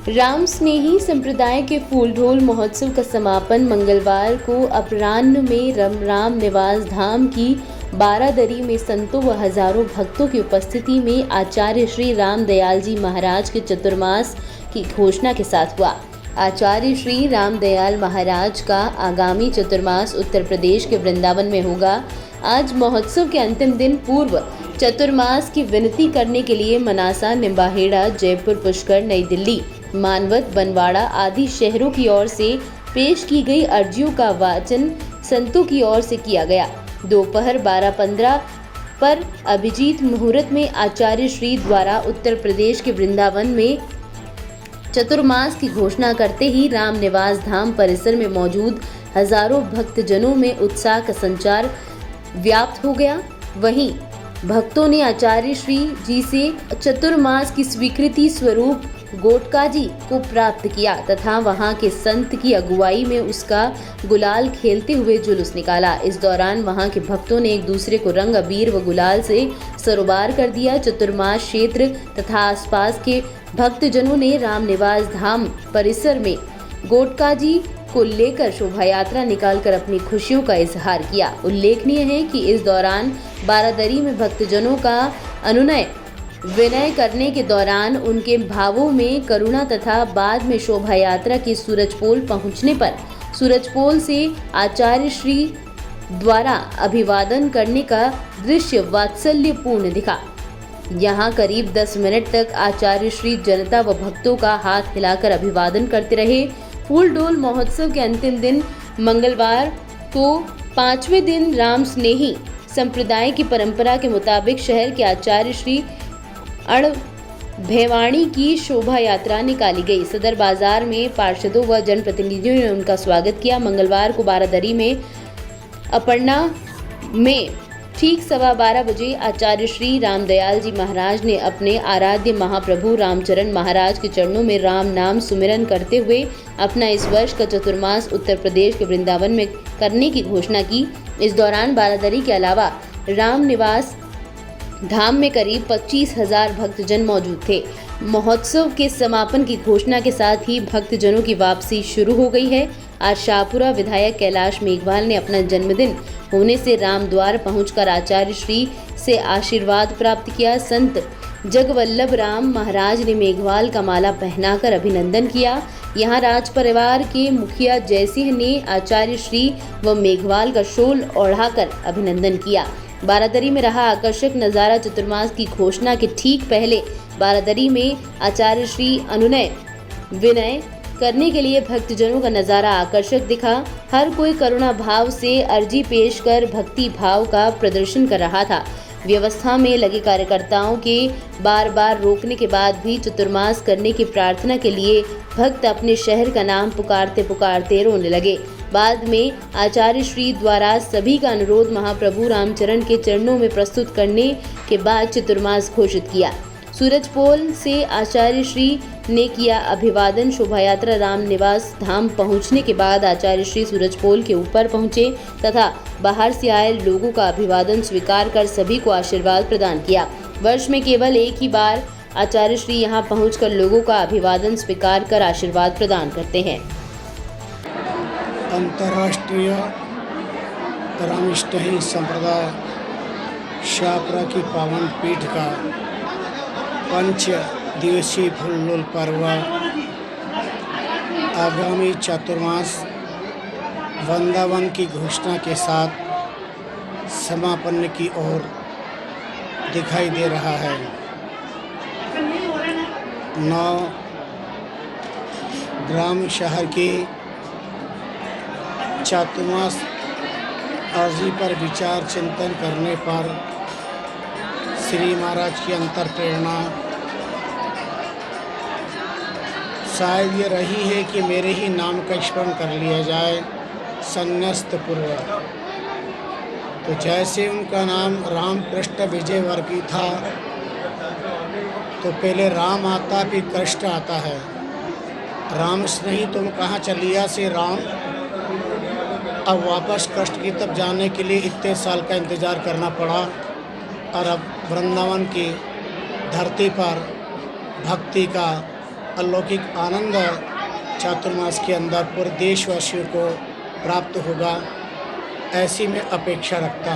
राम स्नेही संप्रदाय के फूल ढोल महोत्सव का समापन मंगलवार को अपराह्न में राम निवास धाम की बारादरी में संतों व हजारों भक्तों की उपस्थिति में आचार्य श्री राम दयाल जी महाराज के चतुर्मास की घोषणा के साथ हुआ। आचार्य श्री राम दयाल महाराज का आगामी चतुर्मास उत्तर प्रदेश के वृंदावन में होगा। आज महोत्सव के अंतिम दिन पूर्व चतुर्मास की विनती करने के लिए मनासा, निम्बाहेड़ा, जयपुर, पुष्कर, नई दिल्ली, मानवत, बनवाड़ा आदि शहरों की ओर से पेश की गई अर्जियों का वाचन संतों की ओर से किया गया। दोपहर 12:15 पर अभिजीत मुहूर्त में आचार्य श्री द्वारा उत्तर प्रदेश के वृंदावन में चतुर्मास की घोषणा करते ही राम निवास धाम परिसर में मौजूद हजारों भक्तजनों में उत्साह का संचार व्याप्त हो गया। वहीं भक्तों ने आचार्य श्री जी से चतुर्मास की स्वीकृति स्वरूप गोटका जी को प्राप्त किया तथा वहां के संत की अगुवाई में उसका गुलाल खेलते हुए जुलूस निकाला। इस दौरान वहां के भक्तों ने एक दूसरे को रंग, अबीर व गुलाल से सरोबार कर दिया। चतुर्मास क्षेत्र तथा आसपास के भक्तजनों ने राम निवास धाम परिसर में गोटका जी को लेकर शोभा यात्रा निकालकर अपनी खुशियों का इजहार किया। उल्लेखनीय है कि इस दौरान बारादरी में भक्तजनों का अनुनय विनय करने के दौरान उनके भावों में करुणा तथा बाद में शोभा यात्रा के सूरजपोल पहुंचने पर सूरजपोल से आचार्य श्री द्वारा अभिवादन करने का दृश्य वात्सल्यपूर्ण दिखा। यहाँ करीब 10 मिनट तक आचार्य श्री जनता व भक्तों का हाथ हिलाकर अभिवादन करते रहे। फूल डोल महोत्सव के अंतिम दिन मंगलवार को 5वें दिन राम स्नेही संप्रदाय की परंपरा के मुताबिक शहर के आचार्य श्री अण भेवाणी की शोभा यात्रा निकाली गई। सदर बाजार में पार्षदों व जनप्रतिनिधियों ने उनका स्वागत किया। मंगलवार को बारादरी में अपर्णा में ठीक 12:15 बजे आचार्य श्री रामदयाल जी महाराज ने अपने आराध्य महाप्रभु रामचरण महाराज के चरणों में राम नाम सुमिरन करते हुए अपना इस वर्ष का चतुर्मास उत्तर प्रदेश के वृंदावन में करने की घोषणा की। इस दौरान बारादरी के अलावा राम निवास धाम में करीब 25,000 भक्तजन मौजूद थे। महोत्सव के समापन की घोषणा के साथ ही भक्तजनों की वापसी शुरू हो गई है। आज शाहपुरा विधायक कैलाश मेघवाल ने अपना जन्मदिन होने से रामद्वार पहुंचकर आचार्य श्री से आशीर्वाद प्राप्त किया। संत जगवल्लभ राम महाराज ने मेघवाल का माला पहनाकर अभिनंदन किया। यहाँ राज परिवार के मुखिया जयसिंह ने आचार्य श्री व मेघवाल का शोल ओढ़ाकर अभिनंदन किया। बारादरी में रहा आकर्षक नज़ारा चतुर्मास की घोषणा के ठीक पहले बारादरी में आचार्य श्री अनुनय विनय करने के लिए भक्तजनों का नज़ारा आकर्षक दिखा। हर कोई करुणा भाव से अर्जी पेश कर भक्ति भाव का प्रदर्शन कर रहा था। व्यवस्था में लगे कार्यकर्ताओं के बार बार रोकने के बाद भी चतुर्मास करने की प्रार्थना के लिए भक्त अपने शहर का नाम पुकारते पुकारते रोने लगे। बाद में आचार्य श्री द्वारा सभी का अनुरोध महाप्रभु रामचरण के चरणों में प्रस्तुत करने के बाद चतुर्मास घोषित किया। सूरजपोल से आचार्य श्री ने किया अभिवादन। शोभा यात्रा राम निवास धाम पहुंचने के बाद आचार्य श्री सूरजपोल के ऊपर पहुंचे तथा बाहर से आए लोगों का अभिवादन स्वीकार कर सभी को आशीर्वाद प्रदान किया। वर्ष में केवल एक ही बार आचार्य श्री यहां पहुंचकर लोगों का अभिवादन स्वीकार कर आशीर्वाद प्रदान करते हैं। अंतर्राष्ट्रीय रामस्नेही संप्रदाय शाहपुरा की पावन पीठ का 5 दिवसीय फूल डोल पर्व आगामी चतुर्मास वृंदावन की घोषणा के साथ समापन की ओर दिखाई दे रहा है। 9 ग्राम शहर के चतुर्मास अर्जी पर विचार चिंतन करने पर श्री महाराज की अंतर प्रेरणा शायद ये रही है कि मेरे ही नाम का स्मरण कर लिया जाए संन्यास्त पूर्व। तो जैसे उनका नाम रामकृष्ण विजयवर्गीय था तो पहले राम आता फिर कृष्ण आता है। राम स्नेही तुम कहाँ चलिया से राम, अब वापस कृष्ण की तरफ जाने के लिए इतने साल का इंतज़ार करना पड़ा और अब वृंदावन की धरती पर भक्ति का अलौकिक आनंद चातुर्मास के अंदर पूरे देशवासियों को प्राप्त होगा, ऐसी मैं अपेक्षा रखता हूँ।